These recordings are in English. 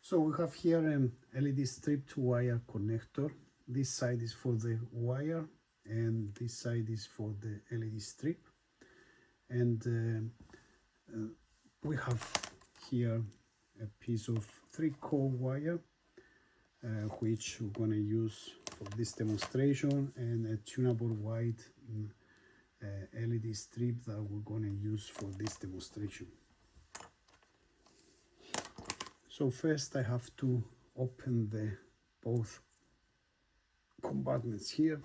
So we have here an LED strip to wire connector. This side is for the wire and this side is for the LED strip. And we have here a piece of 3-core wire which we're going to use for this demonstration, and a tunable white LED strip that we're going to use for this demonstration. So first I have to open the both compartments here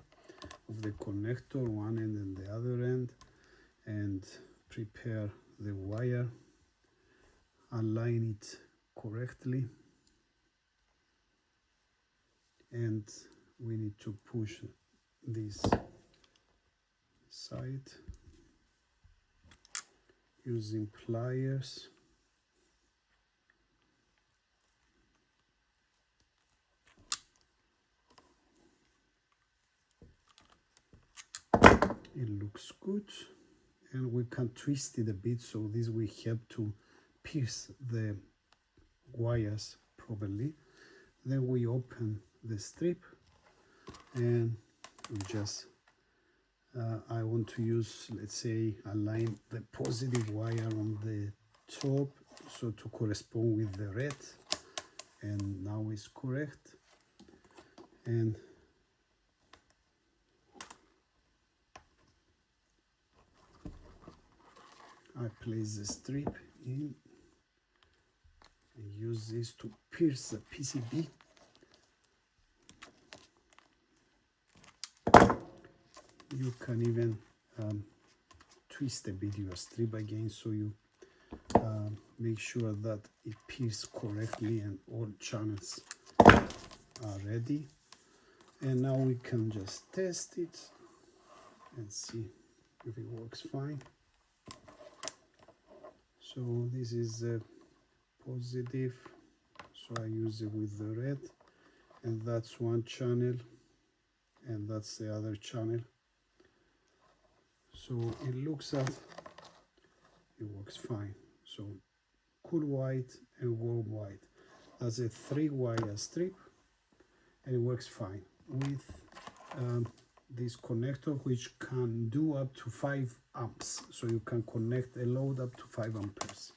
of the connector, one end and the other end, and prepare the wire, align it correctly, and we need to push this side using pliers. It looks good, and we can twist it a bit, so this will help to pierce the wires properly. Then we open the strip, and we just I want to use, let's say, align the positive wire on the top so to correspond with the red, and now it's correct. And I place the strip in and use this to pierce the PCB. You can even twist a bit your strip again, so you make sure that it pierces correctly and all channels are ready. And now we can just test it and see if it works fine. So this is the positive, so I use it with the red, and that's one channel and that's the other channel. So it looks like it works fine. So cool white and warm white. That's a 3-wire strip, and it works fine with this connector, which can do up to 5 amps. So you can connect a load up to 5 amperes.